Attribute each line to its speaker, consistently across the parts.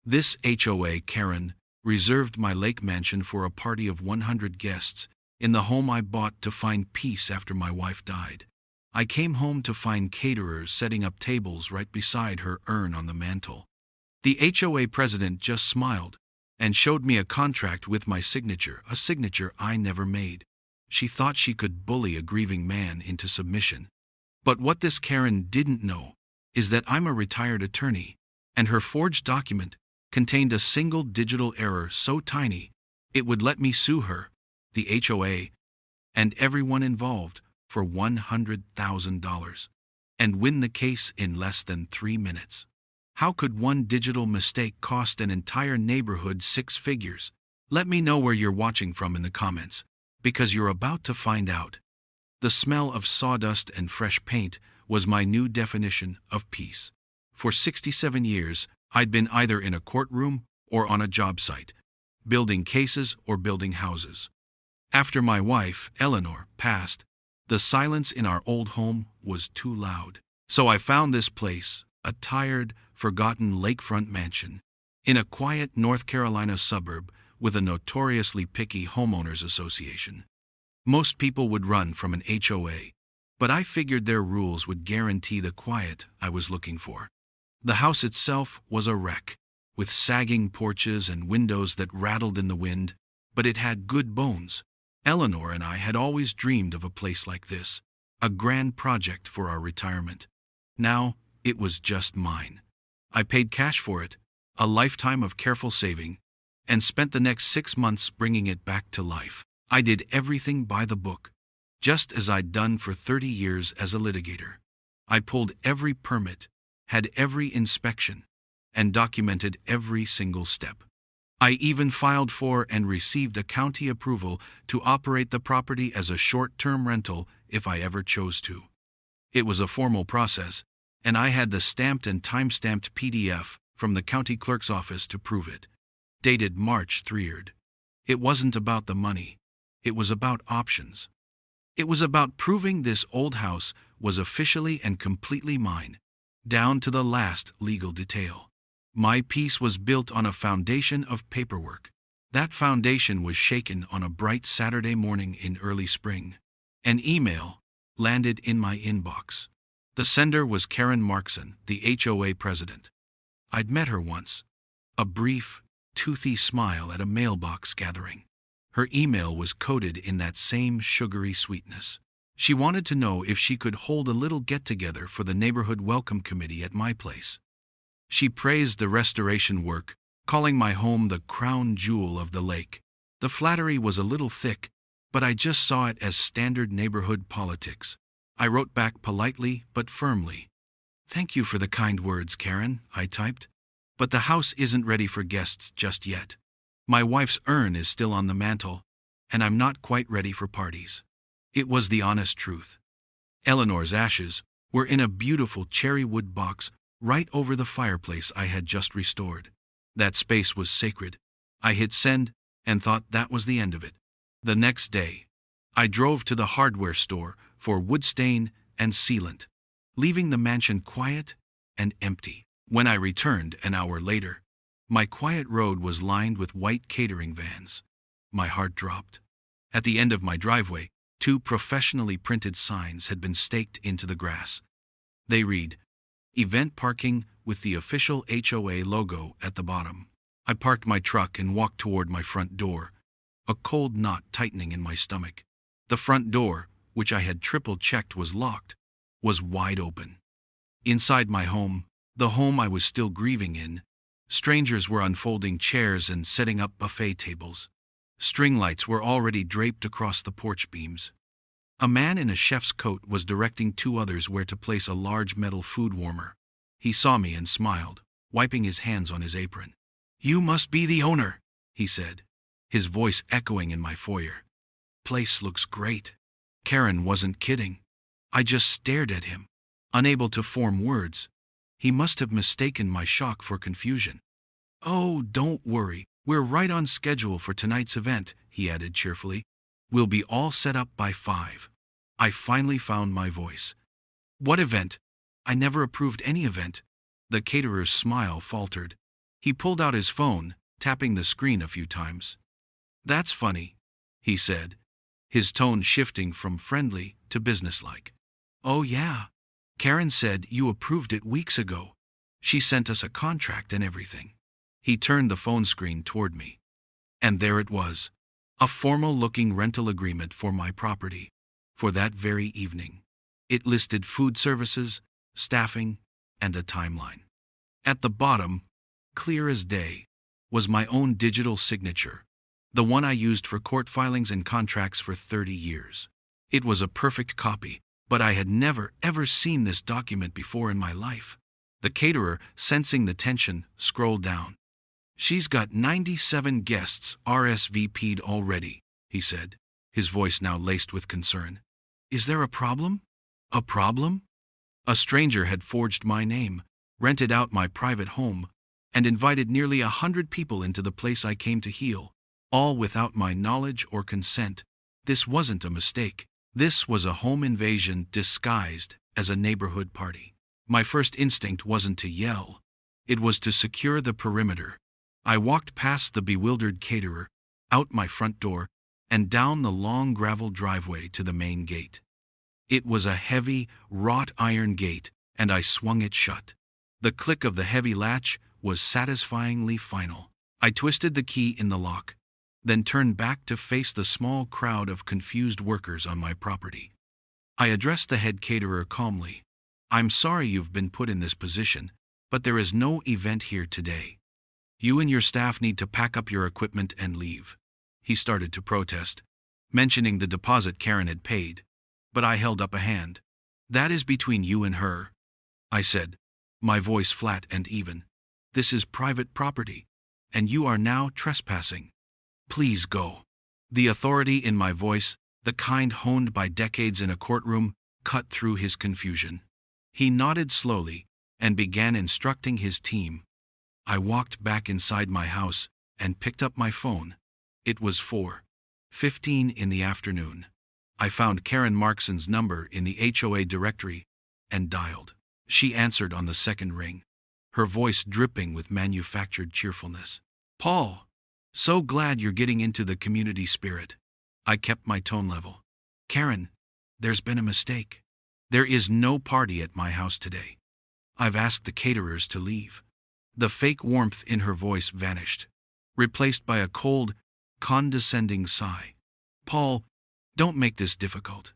Speaker 1: This HOA Karen reserved my lake mansion for a party of 100 guests in the home I bought to find peace after my wife died. I came home to find caterers setting up tables right beside her urn on the mantel. The HOA president just smiled and showed me a contract with my signature, a signature I never made. She thought she could bully a grieving man into submission. But what this Karen didn't know is that I'm a retired attorney, and her forged document contained a single digital error so tiny it would let me sue her, the HOA, and everyone involved for $100,000 and win the case in less than 3 minutes. How could one digital mistake cost an entire neighborhood 6 figures? Let me know where you're watching from in the comments, because you're about to find out. The smell of sawdust and fresh paint was my new definition of peace. For 67 years, I'd been either in a courtroom or on a job site, building cases or building houses. After my wife, Eleanor, passed, the silence in our old home was too loud. So I found this place, a tired, forgotten lakefront mansion, in a quiet North Carolina suburb with a notoriously picky homeowners association. Most people would run from an HOA, but I figured their rules would guarantee the quiet I was looking for. The house itself was a wreck, with sagging porches and windows that rattled in the wind, but it had good bones. Eleanor and I had always dreamed of a place like this, a grand project for our retirement. Now, it was just mine. I paid cash for it, a lifetime of careful saving, and spent the next 6 months bringing it back to life. I did everything by the book, just as I'd done for 30 years as a litigator. I pulled every permit, had every inspection, and documented every single step. I even filed for and received a county approval to operate the property as a short-term rental if I ever chose to. It was a formal process, and I had the stamped and time-stamped PDF from the county clerk's office to prove it. Dated March 3rd. It wasn't about the money. It was about options. It was about proving this old house was officially and completely mine, down to the last legal detail. My peace was built on a foundation of paperwork. That foundation was shaken on a bright Saturday morning in early spring. An email landed in my inbox. The sender was Karen Markson, the HOA president. I'd met her once. A brief, toothy smile at a mailbox gathering. Her email was coded in that same sugary sweetness. She wanted to know if she could hold a little get-together for the neighborhood welcome committee at my place. She praised the restoration work, calling my home the crown jewel of the lake. The flattery was a little thick, but I just saw it as standard neighborhood politics. I wrote back politely but firmly. "Thank you for the kind words, Karen," I typed. "But the house isn't ready for guests just yet. My wife's urn is still on the mantel, and I'm not quite ready for parties." It was the honest truth. Eleanor's ashes were in a beautiful cherry wood box right over the fireplace I had just restored. That space was sacred. I hit send and thought that was the end of it. The next day, I drove to the hardware store for wood stain and sealant, leaving the mansion quiet and empty. When I returned an hour later, my quiet road was lined with white catering vans. My heart dropped. At the end of my driveway, 2 professionally printed signs had been staked into the grass. They read, "Event parking with the official HOA logo at the bottom." I parked my truck and walked toward my front door, a cold knot tightening in my stomach. The front door, which I had triple-checked was locked, was wide open. Inside my home, the home I was still grieving in, strangers were unfolding chairs and setting up buffet tables. String lights were already draped across the porch beams. A man in a chef's coat was directing 2 others where to place a large metal food warmer. He saw me and smiled, wiping his hands on his apron. "You must be the owner," he said, his voice echoing in my foyer. "Place looks great." Karen wasn't kidding. I just stared at him, unable to form words. He must have mistaken my shock for confusion. "Oh, don't worry, we're right on schedule for tonight's event," he added cheerfully. "We'll be all set up by 5. I finally found my voice. "What event? I never approved any event." The caterer's smile faltered. He pulled out his phone, tapping the screen a few times. "That's funny," he said, his tone shifting from friendly to businesslike. "Oh yeah. Karen said you approved it weeks ago. She sent us a contract and everything." He turned the phone screen toward me. And there it was. A formal-looking rental agreement for my property. For that very evening. It listed food services, staffing, and a timeline. At the bottom, clear as day, was my own digital signature. The one I used for court filings and contracts for 30 years. It was a perfect copy, but I had never ever seen this document before in my life. The caterer, sensing the tension, scrolled down. "She's got 97 guests RSVP'd already," he said, his voice now laced with concern. "Is there a problem?" "A problem?" A stranger had forged my name, rented out my private home, and invited nearly 100 people into the place I came to heal, all without my knowledge or consent. This wasn't a mistake. This was a home invasion disguised as a neighborhood party. My first instinct wasn't to yell. It was to secure the perimeter. I walked past the bewildered caterer, out my front door, and down the long gravel driveway to the main gate. It was a heavy, wrought iron gate, and I swung it shut. The click of the heavy latch was satisfyingly final. I twisted the key in the lock, then turned back to face the small crowd of confused workers on my property. I addressed the head caterer calmly. "I'm sorry you've been put in this position, but there is no event here today. You and your staff need to pack up your equipment and leave." He started to protest, mentioning the deposit Karen had paid, but I held up a hand. "That is between you and her," I said, my voice flat and even. "This is private property, and you are now trespassing. Please go." The authority in my voice, the kind honed by decades in a courtroom, cut through his confusion. He nodded slowly and began instructing his team. I walked back inside my house and picked up my phone. It was 4:15 in the afternoon. I found Karen Markson's number in the HOA directory and dialed. She answered on the second ring, her voice dripping with manufactured cheerfulness. "Paul, so glad you're getting into the community spirit." I kept my tone level. "Karen, there's been a mistake. There is no party at my house today. I've asked the caterers to leave." The fake warmth in her voice vanished, replaced by a cold, condescending sigh. "Paul, don't make this difficult,"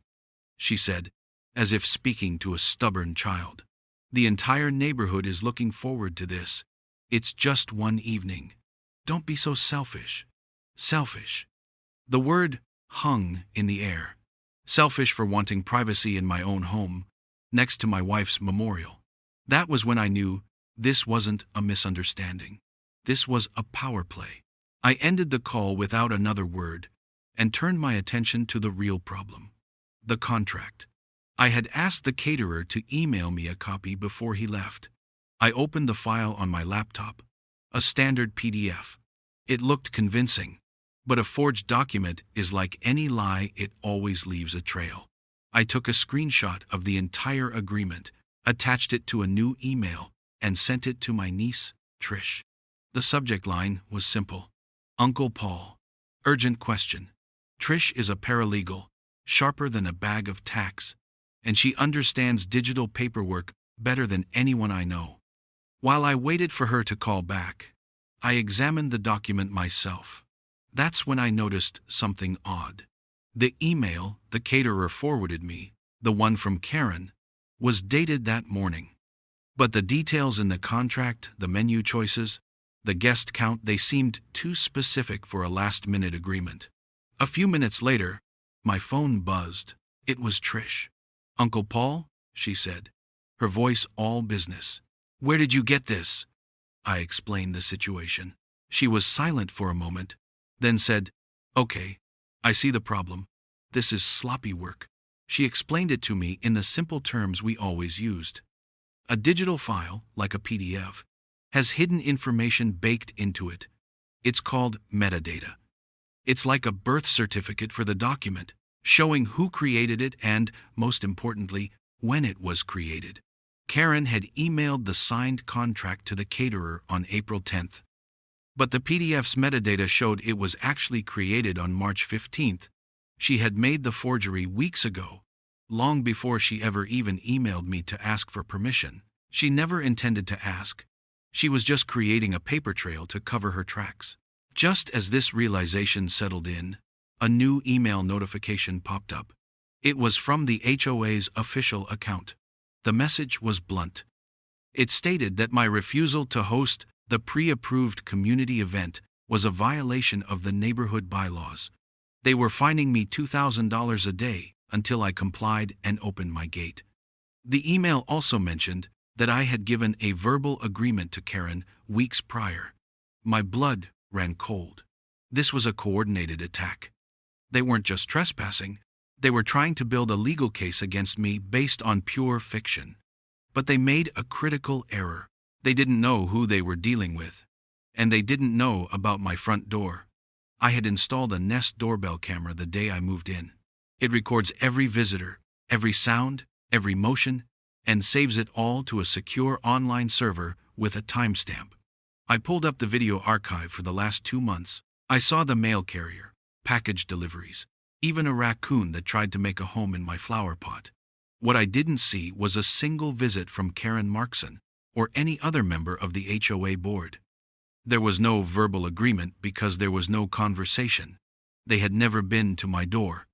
Speaker 1: she said, as if speaking to a stubborn child. "The entire neighborhood is looking forward to this. It's just one evening. Don't be so selfish." Selfish. The word hung in the air. Selfish for wanting privacy in my own home, next to my wife's memorial. That was when I knew this wasn't a misunderstanding. This was a power play. I ended the call without another word and turned my attention to the real problem. The contract. I had asked the caterer to email me a copy before he left. I opened the file on my laptop. A standard PDF. It looked convincing, but a forged document is like any lie, it always leaves a trail. I took a screenshot of the entire agreement, attached it to a new email, and sent it to my niece, Trish. The subject line was simple. "Uncle Paul. Urgent question. Trish is a paralegal, sharper than a bag of tacks, and she understands digital paperwork better than anyone I know." While I waited for her to call back, I examined the document myself. That's when I noticed something odd. The email the caterer forwarded me, the one from Karen, was dated that morning. But the details in the contract, the menu choices, the guest count, they seemed too specific for a last-minute agreement. A few minutes later, my phone buzzed. It was Trish. "Uncle Paul," she said, her voice all business. "Where did you get this?" I explained the situation. She was silent for a moment, then said, "Okay, I see the problem. This is sloppy work." She explained it to me in the simple terms we always used. A digital file, like a PDF, has hidden information baked into it. It's called metadata. It's like a birth certificate for the document, showing who created it and, most importantly, when it was created. Karen had emailed the signed contract to the caterer on April 10th. But the PDF's metadata showed it was actually created on March 15th. She had made the forgery weeks ago, long before she ever even emailed me to ask for permission. She never intended to ask. She was just creating a paper trail to cover her tracks. Just as this realization settled in, a new email notification popped up. It was from the HOA's official account. The message was blunt. It stated that my refusal to host the pre-approved community event was a violation of the neighborhood bylaws. They were fining me $2,000 a day until I complied and opened my gate. The email also mentioned that I had given a verbal agreement to Karen weeks prior. My blood ran cold. This was a coordinated attack. They weren't just trespassing, they were trying to build a legal case against me based on pure fiction. But they made a critical error. They didn't know who they were dealing with. And they didn't know about my front door. I had installed a Nest doorbell camera the day I moved in. It records every visitor, every sound, every motion, and saves it all to a secure online server with a timestamp. I pulled up the video archive for the last 2 months. I saw the mail carrier, package deliveries, even a raccoon that tried to make a home in my flower pot. What I didn't see was a single visit from Karen Markson or any other member of the HOA board. There was no verbal agreement because there was no conversation. They had never been to my door.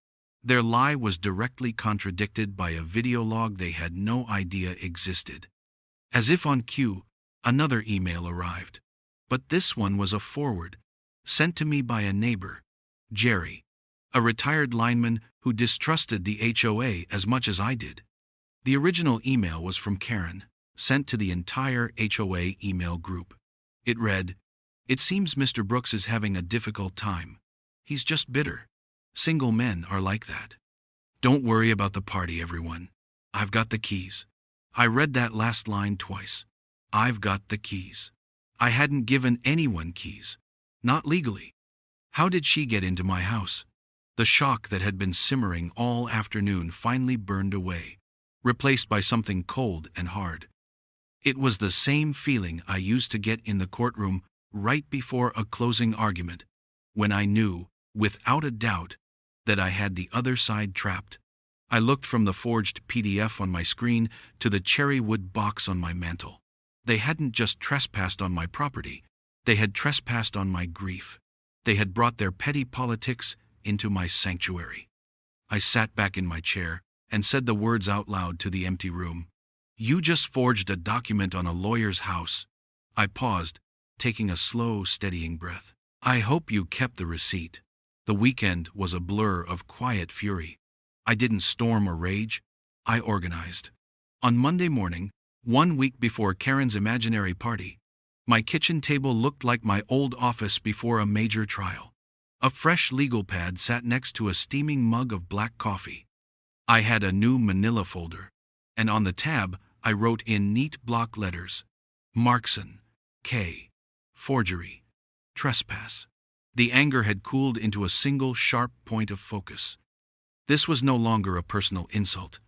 Speaker 1: Their lie was directly contradicted by a video log they had no idea existed. As if on cue, another email arrived. But this one was a forward, sent to me by a neighbor, Jerry, a retired lineman who distrusted the HOA as much as I did. The original email was from Karen, sent to the entire HOA email group. It read, "It seems Mr. Brooks is having a difficult time. He's just bitter. Single men are like that. Don't worry about the party, everyone. I've got the keys." I read that last line twice. I've got the keys. I hadn't given anyone keys. Not legally. How did she get into my house? The shock that had been simmering all afternoon finally burned away, replaced by something cold and hard. It was the same feeling I used to get in the courtroom right before a closing argument, when I knew, without a doubt, that I had the other side trapped. I looked from the forged PDF on my screen to the cherry wood box on my mantel. They hadn't just trespassed on my property, they had trespassed on my grief. They had brought their petty politics into my sanctuary. I sat back in my chair and said the words out loud to the empty room. "You just forged a document on a lawyer's house." I paused, taking a slow, steadying breath. "I hope you kept the receipt." The weekend was a blur of quiet fury. I didn't storm or rage. I organized. On Monday morning, 1 week before Karen's imaginary party, my kitchen table looked like my old office before a major trial. A fresh legal pad sat next to a steaming mug of black coffee. I had a new manila folder, and on the tab, I wrote in neat block letters, "Markson, K. Forgery. Trespass." The anger had cooled into a single sharp point of focus. This was no longer a personal insult.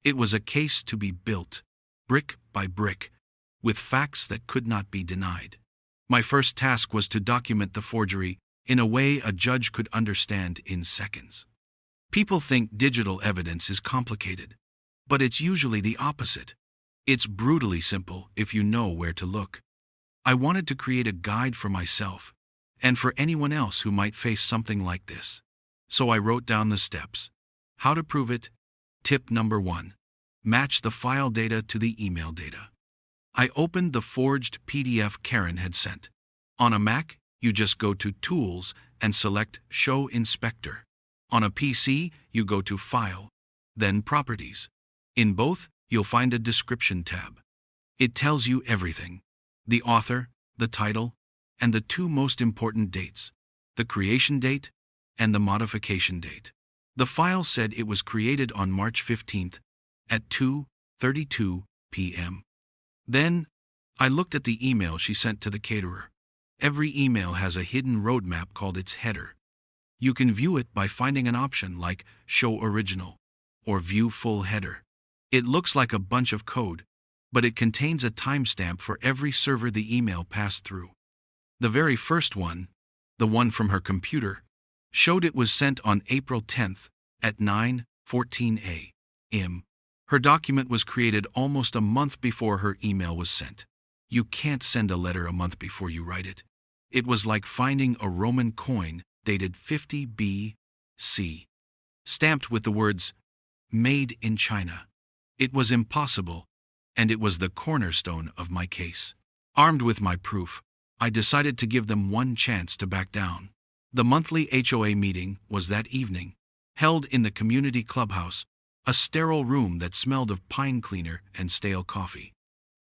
Speaker 1: It was a case to be built, brick by brick, with facts that could not be denied. My first task was to document the forgery in a way a judge could understand in seconds. People think digital evidence is complicated, but it's usually the opposite. It's brutally simple if you know where to look. I wanted to create a guide for myself, and for anyone else who might face something like this. So I wrote down the steps. How to prove it? Tip number 1. Match the file data to the email data. I opened the forged PDF Karen had sent. On a Mac, you just go to Tools and select Show Inspector. On a PC, you go to File, then Properties. In both, you'll find a Description tab. It tells you everything: the author, the title, and the 2 most important dates, the creation date and the modification date. The file said it was created on March 15th at 2:32 p.m. Then, I looked at the email she sent to the caterer. Every email has a hidden roadmap called its header. You can view it by finding an option like Show Original or View Full Header. It looks like a bunch of code, but it contains a timestamp for every server the email passed through. The very first one, the one from her computer, showed it was sent on April 10th at 9:14 a.m. Her document was created almost a month before her email was sent. You can't send a letter a month before you write it. It was like finding a Roman coin dated 50 B.C., stamped with the words, "Made in China." It was impossible, and it was the cornerstone of my case. Armed with my proof, I decided to give them one chance to back down. The monthly HOA meeting was that evening, held in the community clubhouse, a sterile room that smelled of pine cleaner and stale coffee.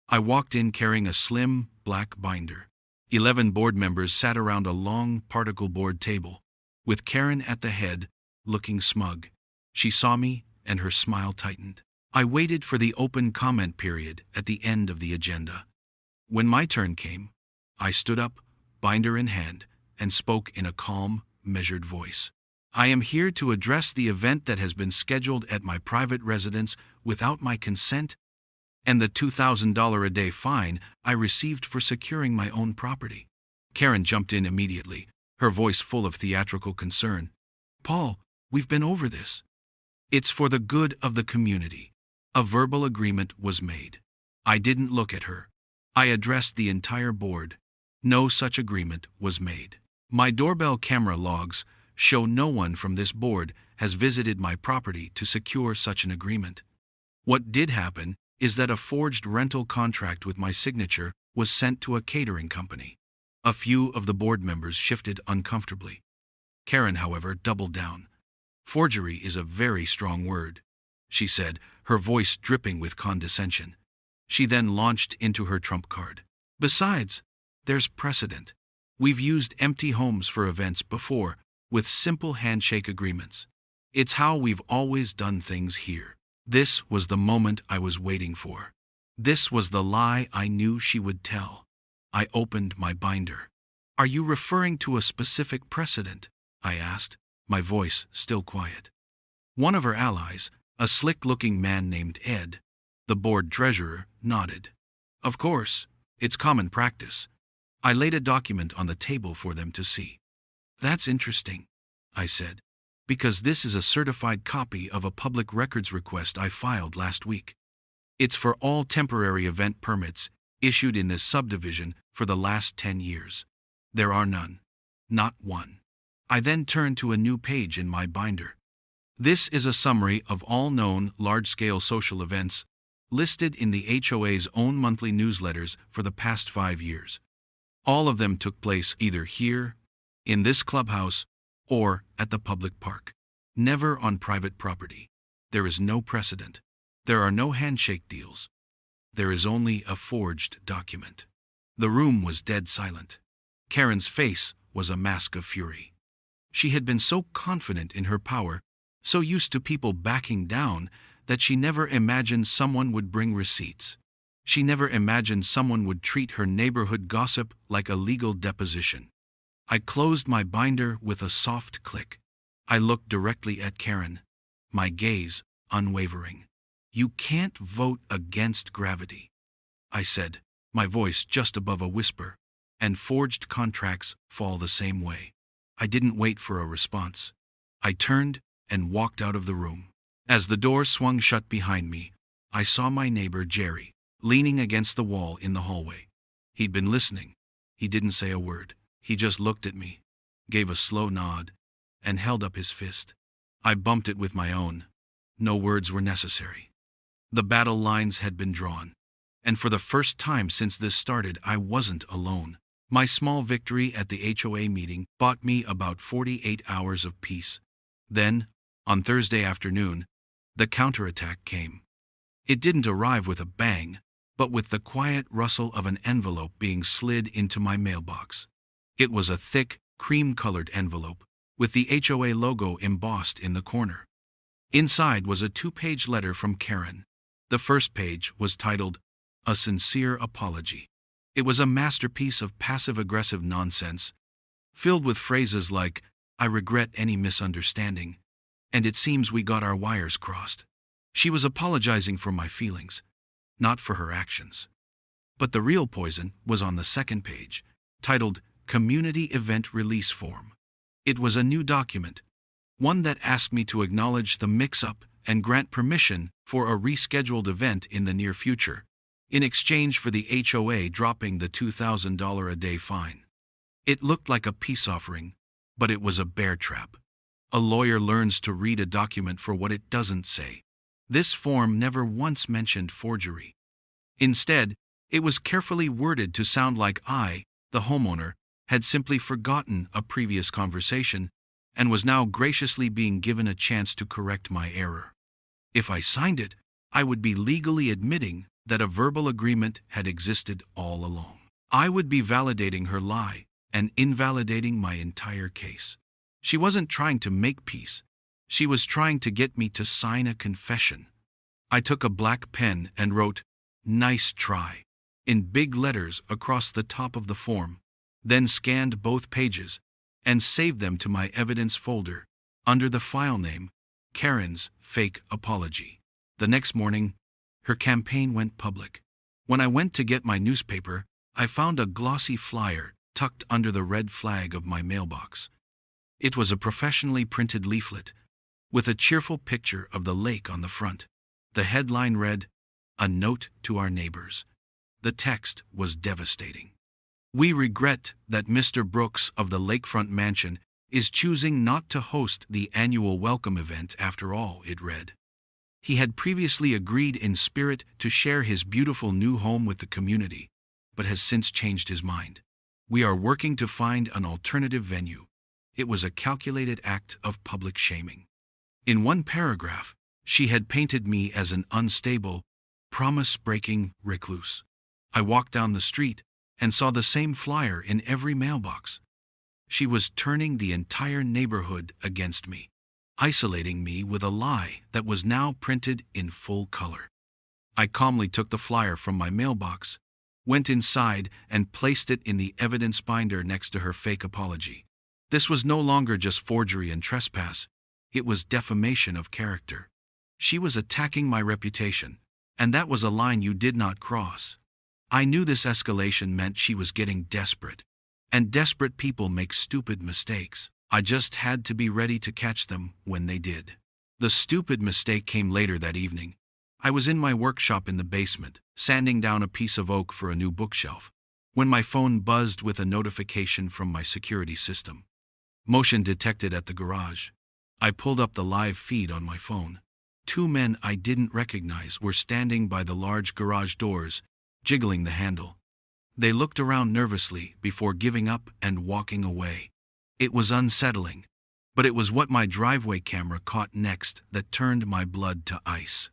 Speaker 1: I walked in carrying a slim, black binder. 11 board members sat around a long particle board table, with Karen at the head, looking smug. She saw me, and her smile tightened. I waited for the open comment period at the end of the agenda. When my turn came, I stood up, binder in hand, and spoke in a calm, measured voice. I am here to address the event that has been scheduled at my private residence without my consent and the $2,000 a day fine I received for securing my own property. Karen jumped in immediately, her voice full of theatrical concern. "Paul, we've been over this. It's for the good of the community." A verbal agreement was made. I didn't look at her. I addressed the entire board. No such agreement was made. My doorbell camera logs show no one from this board has visited my property to secure such an agreement. What did happen is that a forged rental contract with my signature was sent to a catering company. A few of the board members shifted uncomfortably. Karen, however, doubled down. "Forgery is a very strong word," she said, her voice dripping with condescension. She then launched into her trump card. "Besides, there's precedent. We've used empty homes for events before, with simple handshake agreements. It's how we've always done things here." This was the moment I was waiting for. This was the lie I knew she would tell. I opened my binder. "Are you referring to a specific precedent?" I asked, my voice still quiet. One of her allies, a slick-looking man named Ed, the board treasurer, nodded. "Of course, it's common practice." I laid a document on the table for them to see. "That's interesting," I said, "because this is a certified copy of a public records request I filed last week. It's for all temporary event permits issued in this subdivision for the last 10 years. There are none. Not one." I then turned to a new page in my binder. This is a summary of all known large-scale social events listed in the HOA's own monthly newsletters for the past 5 years. All of them took place either here, in this clubhouse, or at the public park. Never on private property. There is no precedent. There are no handshake deals. There is only a forged document. The room was dead silent. Karen's face was a mask of fury. She had been so confident in her power, so used to people backing down, that she never imagined someone would bring receipts. She never imagined someone would treat her neighborhood gossip like a legal deposition. I closed my binder with a soft click. I looked directly at Karen, my gaze unwavering. "You can't vote against gravity," I said, my voice just above a whisper, "and forged contracts fall the same way." I didn't wait for a response. I turned and walked out of the room. As the door swung shut behind me, I saw my neighbor Jerry, leaning against the wall in the hallway. He'd been listening. He didn't say a word. He just looked at me, gave a slow nod, and held up his fist. I bumped it with my own. No words were necessary. The battle lines had been drawn, and for the first time since this started, I wasn't alone. My small victory at the HOA meeting bought me about 48 hours of peace. Then, on Thursday afternoon, the counterattack came. It didn't arrive with a bang, but with the quiet rustle of an envelope being slid into my mailbox. It was a thick, cream-colored envelope, with the HOA logo embossed in the corner. Inside was a 2-page letter from Karen. The first page was titled, "A Sincere Apology." It was a masterpiece of passive-aggressive nonsense, filled with phrases like, "I regret any misunderstanding," and "It seems we got our wires crossed." She was apologizing for my feelings, not for her actions. But the real poison was on the second page, titled Community Event Release Form. It was a new document, one that asked me to acknowledge the mix-up and grant permission for a rescheduled event in the near future, in exchange for the HOA dropping the $2,000 a day fine. It looked like a peace offering, but it was a bear trap. A lawyer learns to read a document for what it doesn't say. This form never once mentioned forgery. Instead, it was carefully worded to sound like I, the homeowner, had simply forgotten a previous conversation and was now graciously being given a chance to correct my error. If I signed it, I would be legally admitting that a verbal agreement had existed all along. I would be validating her lie and invalidating my entire case. She wasn't trying to make peace. She was trying to get me to sign a confession. I took a black pen and wrote, "Nice try," in big letters across the top of the form, then scanned both pages and saved them to my evidence folder under the file name, Karen's Fake Apology. The next morning, her campaign went public. When I went to get my newspaper, I found a glossy flyer tucked under the red flag of my mailbox. It was a professionally printed leaflet with a cheerful picture of the lake on the front. The headline read, "A note to our neighbors." The text was devastating. "We regret that Mr. Brooks of the Lakefront Mansion is choosing not to host the annual welcome event after all," it read. He had previously agreed in spirit to share his beautiful new home with the community, but has since changed his mind. "We are working to find an alternative venue." It was a calculated act of public shaming. In one paragraph, she had painted me as an unstable, promise-breaking recluse. I walked down the street and saw the same flyer in every mailbox. She was turning the entire neighborhood against me, isolating me with a lie that was now printed in full color. I calmly took the flyer from my mailbox, went inside, and placed it in the evidence binder next to her fake apology. This was no longer just forgery and trespass, it was defamation of character. She was attacking my reputation, and that was a line you did not cross. I knew this escalation meant she was getting desperate, and desperate people make stupid mistakes. I just had to be ready to catch them when they did. The stupid mistake came later that evening. I was in my workshop in the basement, sanding down a piece of oak for a new bookshelf, when my phone buzzed with a notification from my security system. Motion detected at the garage. I pulled up the live feed on my phone. Two men I didn't recognize were standing by the large garage doors, jiggling the handle. They looked around nervously before giving up and walking away. It was unsettling, but it was what my driveway camera caught next that turned my blood to ice.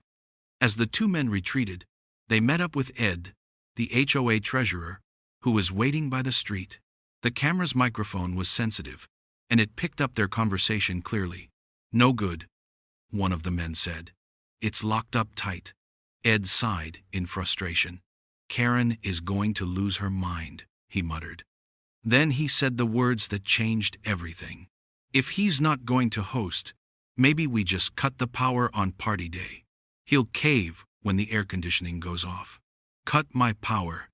Speaker 1: As the two men retreated, they met up with Ed, the HOA treasurer, who was waiting by the street. The camera's microphone was sensitive, and it picked up their conversation clearly. "No good," one of the men said. "It's locked up tight." Ed sighed in frustration. "Karen is going to lose her mind," he muttered. Then he said the words that changed everything. "If he's not going to host, maybe we just cut the power on party day. He'll cave when the air conditioning goes off." Cut my power.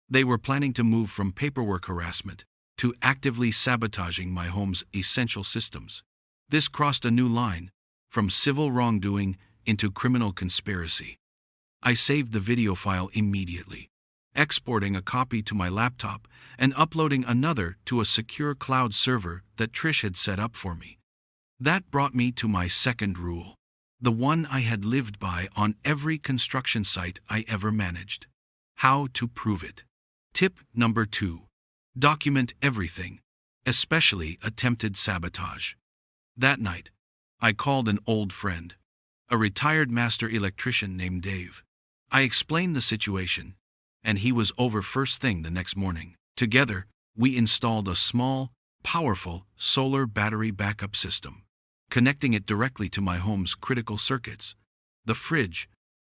Speaker 1: They were planning to move from paperwork harassment to actively sabotaging my home's essential systems. This crossed a new line, from civil wrongdoing into criminal conspiracy. I saved the video file immediately, exporting a copy to my laptop and uploading another to a secure cloud server that Trish had set up for me. That brought me to my second rule, the one I had lived by on every construction site I ever managed. How to prove it. Tip number 2. Document everything, especially attempted sabotage. That night, I called an old friend, a retired master electrician named Dave. I explained the situation, and he was over first thing the next morning. Together, we installed a small, powerful solar battery backup system, connecting it directly to my home's critical circuits, the fridge,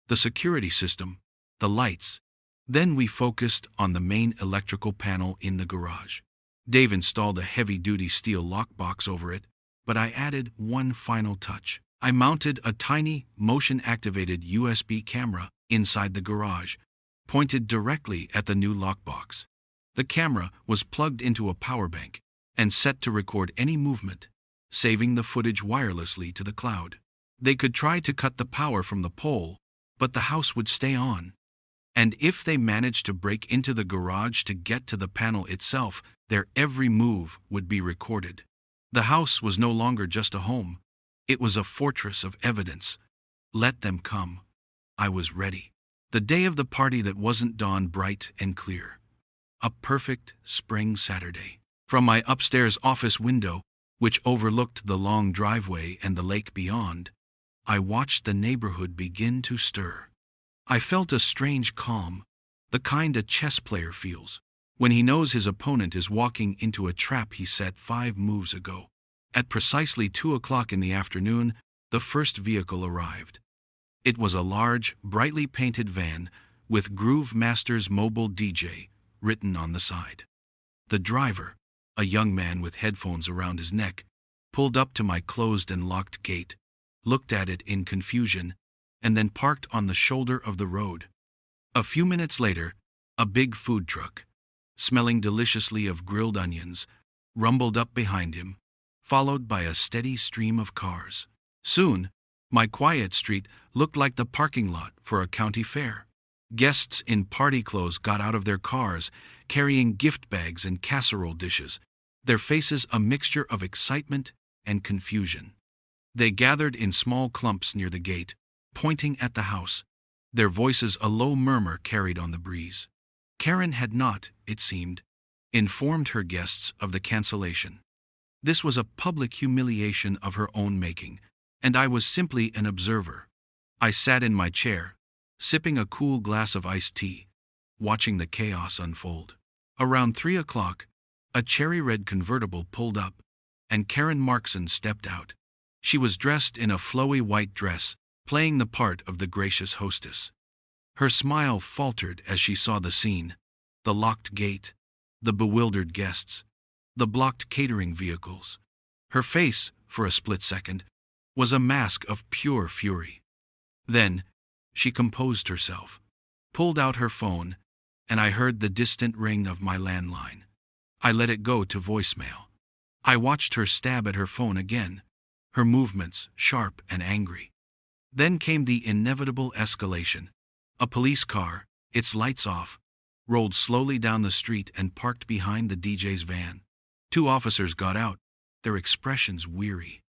Speaker 1: the security system, the lights. Then we focused on the main electrical panel in the garage. Dave installed a heavy-duty steel lockbox over it, but I added one final touch. I mounted a tiny, motion-activated USB camera inside the garage, pointed directly at the new lockbox. The camera was plugged into a power bank and set to record any movement, saving the footage wirelessly to the cloud. They could try to cut the power from the pole, but the house would stay on. And if they managed to break into the garage to get to the panel itself, their every move would be recorded. The house was no longer just a home. It was a fortress of evidence. Let them come. I was ready. The day of the party that wasn't dawned bright and clear. A perfect spring Saturday. From my upstairs office window, which overlooked the long driveway and the lake beyond, I watched the neighborhood begin to stir. I felt a strange calm, the kind a chess player feels when he knows his opponent is walking into a trap he set 5 moves ago. At precisely 2 o'clock in the afternoon, the first vehicle arrived. It was a large, brightly painted van with Groove Master's Mobile DJ written on the side. The driver, a young man with headphones around his neck, pulled up to my closed and locked gate, looked at it in confusion, and then parked on the shoulder of the road. A few minutes later, a big food truck, smelling deliciously of grilled onions, rumbled up behind him, followed by a steady stream of cars. Soon, my quiet street looked like the parking lot for a county fair. Guests in party clothes got out of their cars, carrying gift bags and casserole dishes, their faces a mixture of excitement and confusion. They gathered in small clumps near the gate, pointing at the house, their voices a low murmur carried on the breeze. Karen had not, it seemed, informed her guests of the cancellation. This was a public humiliation of her own making, and I was simply an observer. I sat in my chair, sipping a cool glass of iced tea, watching the chaos unfold. Around 3 o'clock, a cherry-red convertible pulled up, and Karen Markson stepped out. She was dressed in a flowy white dress, playing the part of the gracious hostess. Her smile faltered as she saw the scene, the locked gate, the bewildered guests, the blocked catering vehicles. Her face, for a split second, was a mask of pure fury. Then, she composed herself, pulled out her phone, and I heard the distant ring of my landline. I let it go to voicemail. I watched her stab at her phone again, her movements sharp and angry. Then came the inevitable escalation. A police car, its lights off, rolled slowly down the street and parked behind the DJ's van. 2 officers got out, their expressions weary.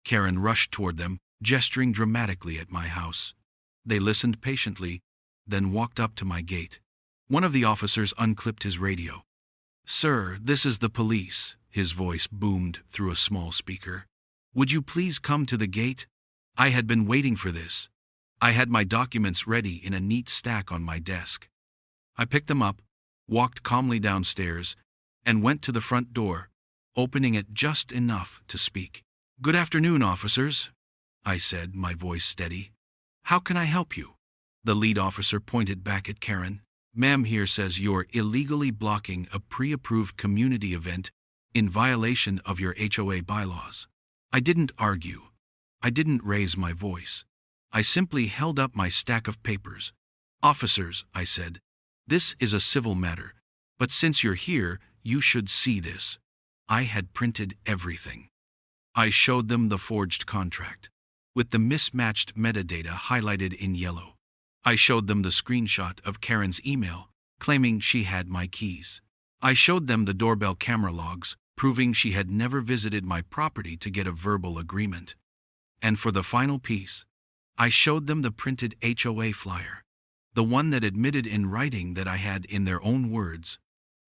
Speaker 1: Karen rushed toward them, gesturing dramatically at my house. They listened patiently, then walked up to my gate. One of the officers unclipped his radio. "Sir, this is the police," his voice boomed through a small speaker. "Would you please come to the gate? I had been waiting for this." I had my documents ready in a neat stack on my desk. I picked them up, walked calmly downstairs, and went to the front door, opening it just enough to speak. "Good afternoon, officers," I said, my voice steady. "How can I help you?" The lead officer pointed back at Karen. "Ma'am here says you're illegally blocking a pre-approved community event in violation of your HOA bylaws." I didn't argue. I didn't raise my voice. I simply held up my stack of papers. "Officers," I said, "this is a civil matter, but since you're here, you should see this." I had printed everything. I showed them the forged contract, with the mismatched metadata highlighted in yellow. I showed them the screenshot of Karen's email, claiming she had my keys. I showed them the doorbell camera logs, proving she had never visited my property to get a verbal agreement. And for the final piece, I showed them the printed HOA flyer, the one that admitted in writing that I had, in their own words,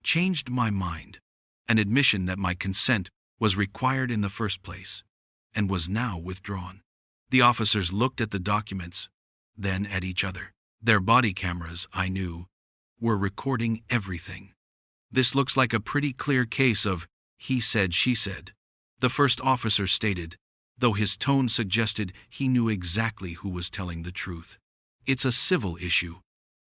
Speaker 1: changed my mind, an admission that my consent was required in the first place, and was now withdrawn. The officers looked at the documents, then at each other. Their body cameras, I knew, were recording everything. "This looks like a pretty clear case of he said, she said," the first officer stated, though his tone suggested he knew exactly who was telling the truth. "It's a civil issue.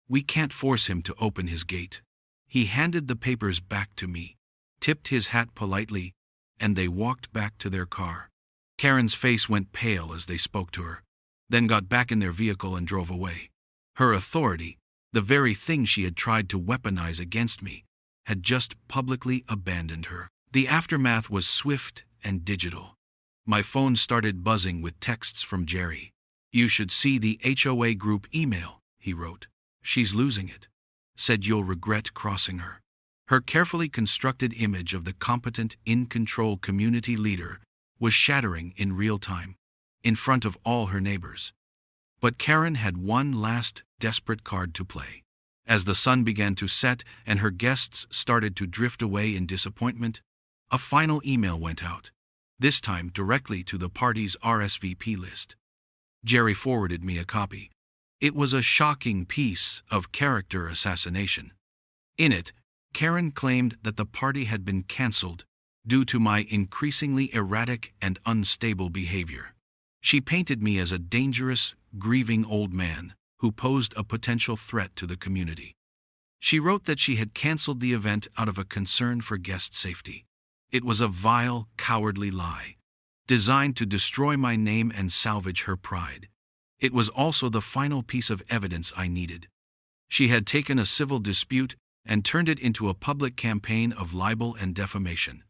Speaker 1: We can't force him to open his gate." He handed the papers back to me, tipped his hat politely, and they walked back to their car. Karen's face went pale as they spoke to her, then got back in their vehicle and drove away. Her authority, the very thing she had tried to weaponize against me, had just publicly abandoned her. The aftermath was swift and digital. My phone started buzzing with texts from Jerry. "You should see the HOA group email," he wrote. "She's losing it. Said you'll regret crossing her." Her carefully constructed image of the competent, in-control community leader was shattering in real time, in front of all her neighbors. But Karen had one last desperate card to play. As the sun began to set and her guests started to drift away in disappointment, a final email went out, this time directly to the party's RSVP list. Jerry forwarded me a copy. It was a shocking piece of character assassination. In it, Karen claimed that the party had been cancelled due to my increasingly erratic and unstable behavior. She painted me as a dangerous, grieving old man who posed a potential threat to the community. She wrote that she had cancelled the event out of a concern for guest safety. It was a vile, cowardly lie, designed to destroy my name and salvage her pride. It was also the final piece of evidence I needed. She had taken a civil dispute and turned it into a public campaign of libel and defamation.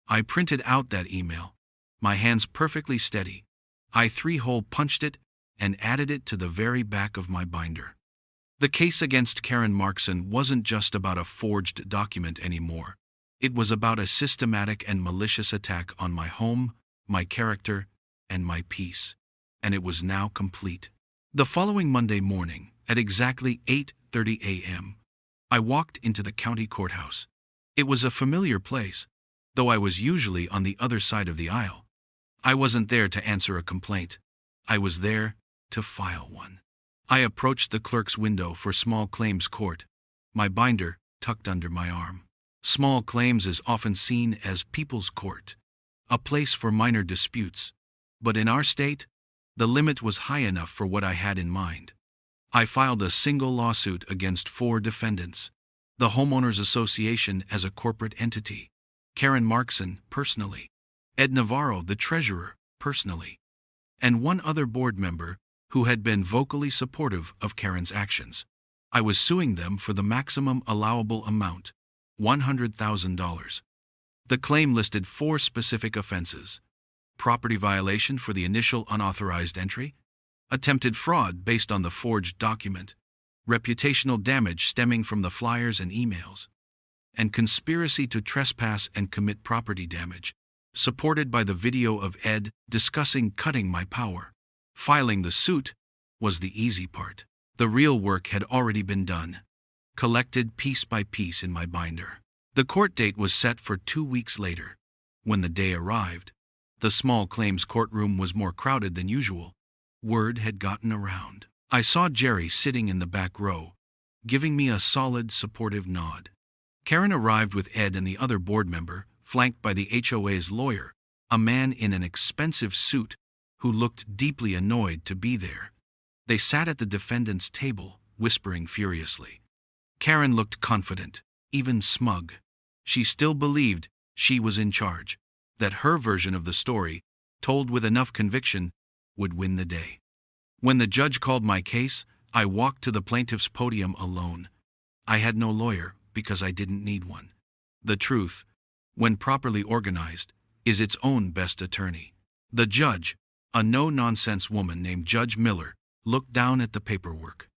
Speaker 1: I printed out that email, my hands perfectly steady. I three-hole punched it and added it to the very back of my binder. The case against Karen Markson wasn't just about a forged document anymore. It was about a systematic and malicious attack on my home, my character, and my peace. And it was now complete. The following Monday morning, at exactly 8:30 a.m., I walked into the county courthouse. It was a familiar place, though I was usually on the other side of the aisle. I wasn't there to answer a complaint. I was there to file one. I approached the clerk's window for small claims court, my binder tucked under my arm. Small claims is often seen as people's court, a place for minor disputes. But in our state, the limit was high enough for what I had in mind. I filed a single lawsuit against 4 defendants, the Homeowners Association as a corporate entity, Karen Markson personally, Ed Navarro, the treasurer, personally, and one other board member who had been vocally supportive of Karen's actions. I was suing them for the maximum allowable amount, $100,000. The claim listed 4 specific offenses: property violation for the initial unauthorized entry, attempted fraud based on the forged document, reputational damage stemming from the flyers and emails, and conspiracy to trespass and commit property damage, supported by the video of Ed discussing cutting my power. Filing the suit was the easy part. The real work had already been done, collected piece by piece in my binder. The court date was set for 2 weeks later. When the day arrived, the small claims courtroom was more crowded than usual. Word had gotten around. I saw Jerry sitting in the back row, giving me a solid, supportive nod. Karen arrived with Ed and the other board member, flanked by the HOA's lawyer, a man in an expensive suit who looked deeply annoyed to be there. They sat at the defendant's table, whispering furiously. Karen looked confident, even smug. She still believed she was in charge, that her version of the story, told with enough conviction, would win the day. When the judge called my case, I walked to the plaintiff's podium alone. I had no lawyer because I didn't need one. The truth, when properly organized, is its own best attorney. The judge, a no-nonsense woman named Judge Miller, looked down at the paperwork.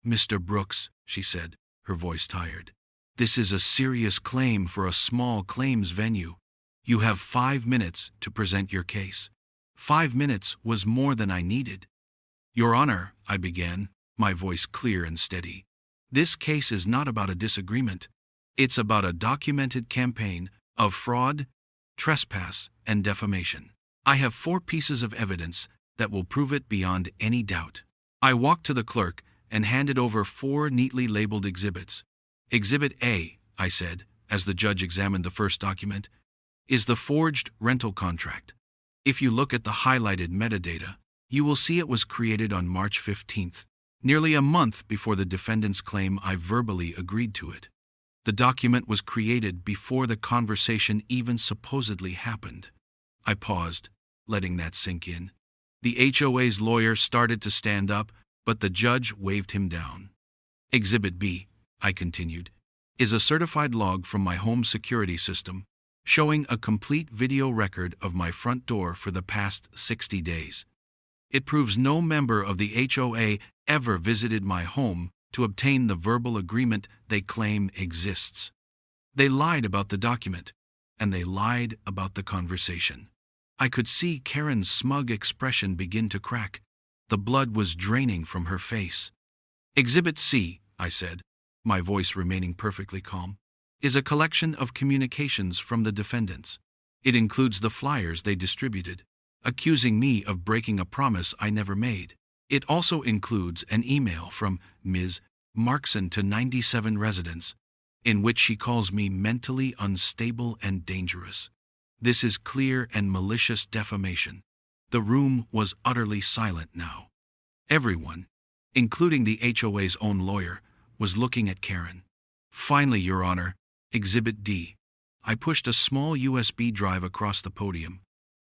Speaker 1: "Mr. Brooks," she said, her voice tired, "this is a serious claim for a small claims venue. You have 5 minutes to present your case." 5 minutes was more than I needed. "Your Honor," I began, my voice clear and steady, "this case is not about a disagreement. It's about a documented campaign of fraud, trespass, and defamation. I have 4 pieces of evidence that will prove it beyond any doubt." I walked to the clerk and handed over 4 neatly labeled exhibits. "Exhibit A," I said, as the judge examined the first document, "is the forged rental contract. If you look at the highlighted metadata, you will see it was created on March 15th, nearly a month before the defendant's claim I verbally agreed to it. The document was created before the conversation even supposedly happened." I paused, letting that sink in. The HOA's lawyer started to stand up, but the judge waved him down. Exhibit B, I continued, is a certified log from my home security system, showing a complete video record of my front door for the past 60 days. It proves no member of the HOA ever visited my home to obtain the verbal agreement they claim exists. They lied about the document, and they lied about the conversation. I could see Karen's smug expression begin to crack. The blood was draining from her face. Exhibit C, I said, my voice remaining perfectly calm, is a collection of communications from the defendants. It includes the flyers they distributed, accusing me of breaking a promise I never made. It also includes an email from Ms. Markson to 97 residents, in which she calls me mentally unstable and dangerous. This is clear and malicious defamation. The room was utterly silent now. Everyone, including the HOA's own lawyer, was looking at Karen. Finally, Your Honor, Exhibit D. I pushed a small USB drive across the podium.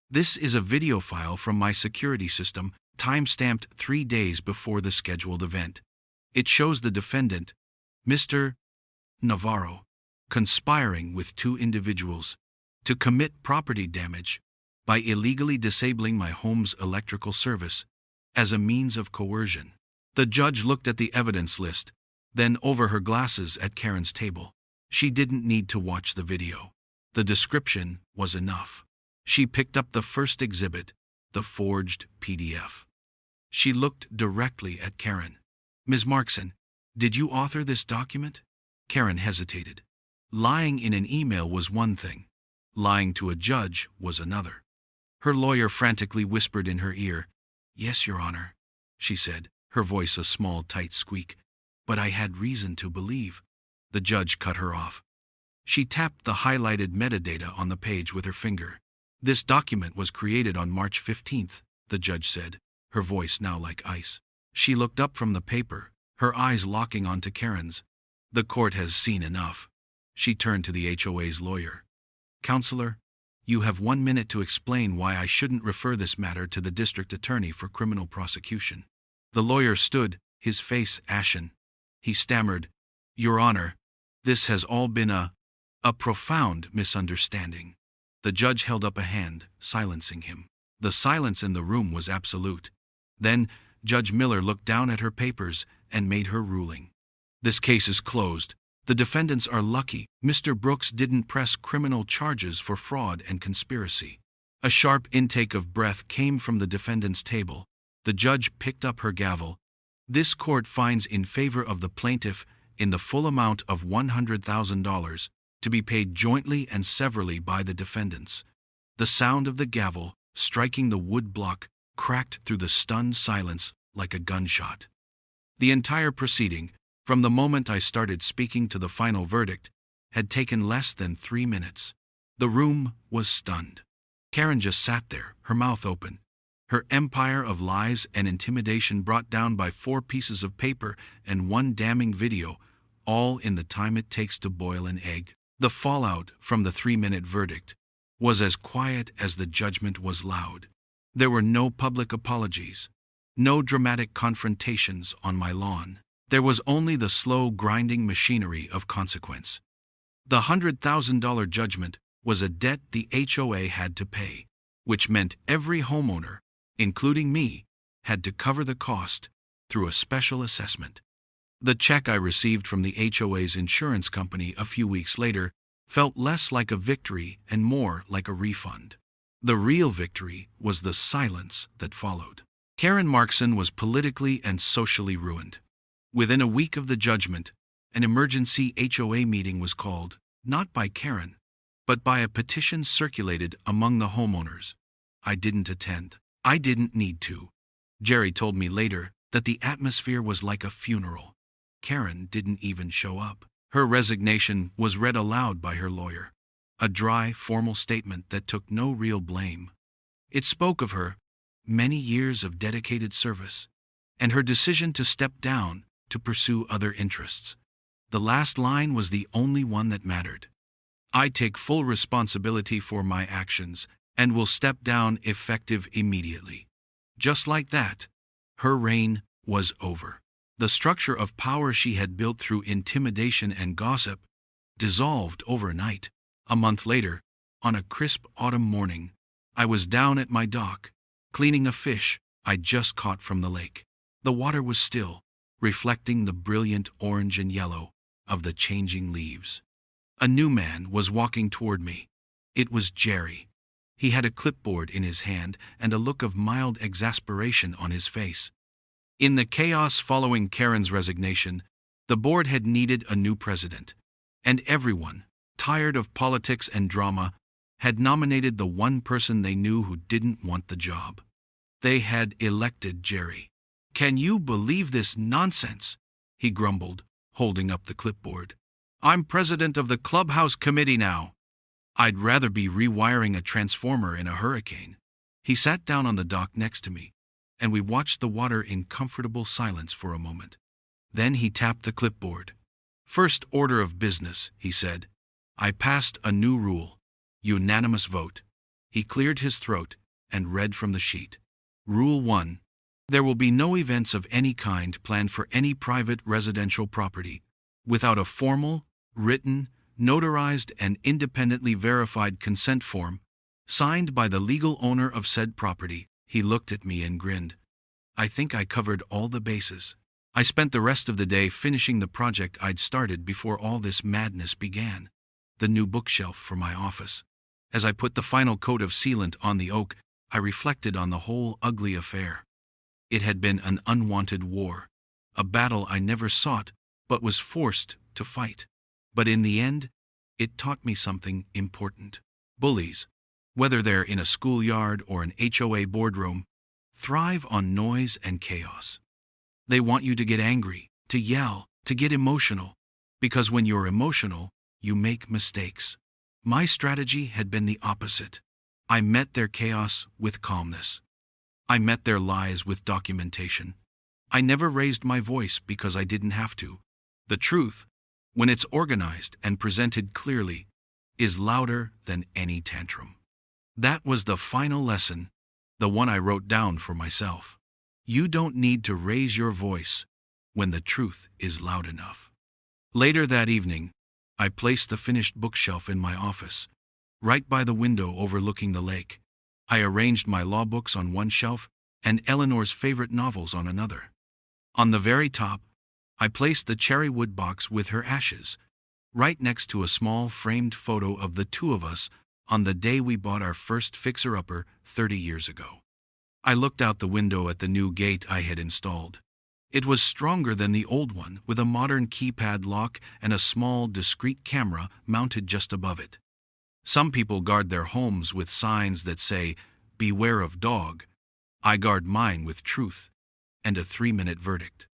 Speaker 1: This is a video file from my security system, time-stamped 3 days before the scheduled event. It shows the defendant, Mr. Navarro, conspiring with 2 individuals to commit property damage by illegally disabling my home's electrical service as a means of coercion. The judge looked at the evidence list, then over her glasses at Karen's table. She didn't need to watch the video. The description was enough. She picked up the first exhibit, the forged PDF. She looked directly at Karen. Ms. Markson, did you author this document? Karen hesitated. Lying in an email was one thing. Lying to a judge was another. Her lawyer frantically whispered in her ear, Yes, Your Honor, she said, her voice a small, tight squeak. But I had reason to believe. The judge cut her off. She tapped the highlighted metadata on the page with her finger. This document was created on March 15th, the judge said, her voice now like ice. She looked up from the paper, her eyes locking onto Karen's. The court has seen enough. She turned to the HOA's lawyer. Counselor, you have 1 minute to explain why I shouldn't refer this matter to the district attorney for criminal prosecution. The lawyer stood, his face ashen. He stammered, Your Honor, this has all been a profound misunderstanding. The judge held up a hand, silencing him. The silence in the room was absolute. Then, Judge Miller looked down at her papers and made her ruling. This case is closed. The defendants are lucky Mr. Brooks didn't press criminal charges for fraud and conspiracy. A sharp intake of breath came from the defendant's table. The judge picked up her gavel. This court finds in favor of the plaintiff in the full amount of $100,000 to be paid jointly and severally by the defendants. The sound of the gavel, striking the wood block, cracked through the stunned silence like a gunshot. The entire proceeding, from the moment I started speaking to the final verdict, had taken less than 3 minutes. The room was stunned. Karen just sat there, her mouth open, her empire of lies and intimidation brought down by 4 pieces of paper and 1 damning video, all in the time it takes to boil an egg. The fallout from the 3-minute verdict was as quiet as the judgment was loud. There were no public apologies, no dramatic confrontations on my lawn. There was only the slow grinding machinery of consequence. The $100,000 judgment was a debt the HOA had to pay, which meant every homeowner, including me, had to cover the cost through a special assessment. The check I received from the HOA's insurance company a few weeks later felt less like a victory and more like a refund. The real victory was the silence that followed. Karen Markson was politically and socially ruined. Within a week of the judgment, an emergency HOA meeting was called, not by Karen, but by a petition circulated among the homeowners. I didn't attend. I didn't need to. Jerry told me later that the atmosphere was like a funeral. Karen didn't even show up. Her resignation was read aloud by her lawyer, a dry, formal statement that took no real blame. It spoke of her many years of dedicated service and her decision to step down to pursue other interests. The last line was the only one that mattered. I take full responsibility for my actions and will step down effective immediately. Just like that, her reign was over. The structure of power she had built through intimidation and gossip dissolved overnight. A month later, on a crisp autumn morning, I was down at my dock, cleaning a fish I'd just caught from the lake. The water was still, reflecting the brilliant orange and yellow of the changing leaves. A new man was walking toward me. It was Jerry. He had a clipboard in his hand and a look of mild exasperation on his face. In the chaos following Karen's resignation, the board had needed a new president, and everyone, tired of politics and drama, had nominated the one person they knew who didn't want the job. They had elected Jerry. "Can you believe this nonsense?" he grumbled, holding up the clipboard. "I'm president of the clubhouse committee now. I'd rather be rewiring a transformer in a hurricane." He sat down on the dock next to me, and we watched the water in comfortable silence for a moment. Then he tapped the clipboard. "First order of business," he said. "I passed a new rule. Unanimous vote." He cleared his throat and read from the sheet. Rule 1. There will be no events of any kind planned for any private residential property without a formal, written, notarized, and independently verified consent form signed by the legal owner of said property. He looked at me and grinned. I think I covered all the bases. I spent the rest of the day finishing the project I'd started before all this madness began, the new bookshelf for my office. As I put the final coat of sealant on the oak, I reflected on the whole ugly affair. It had been an unwanted war, a battle I never sought but was forced to fight. But in the end, it taught me something important. Bullies, whether they're in a schoolyard or an HOA boardroom, thrive on noise and chaos. They want you to get angry, to yell, to get emotional, because when you're emotional, you make mistakes. My strategy had been the opposite. I met their chaos with calmness. I met their lies with documentation. I never raised my voice because I didn't have to. The truth, when it's organized and presented clearly, is louder than any tantrum. That was the final lesson, the one I wrote down for myself. You don't need to raise your voice when the truth is loud enough. Later that evening, I placed the finished bookshelf in my office, right by the window overlooking the lake. I arranged my law books on one shelf and Eleanor's favorite novels on another. On the very top, I placed the cherry wood box with her ashes, right next to a small framed photo of the two of us on the day we bought our first fixer-upper 30 years ago. I looked out the window at the new gate I had installed. It was stronger than the old one, with a modern keypad lock and a small, discreet camera mounted just above it. Some people guard their homes with signs that say, "Beware of dog." I guard mine with truth and a 3-minute verdict.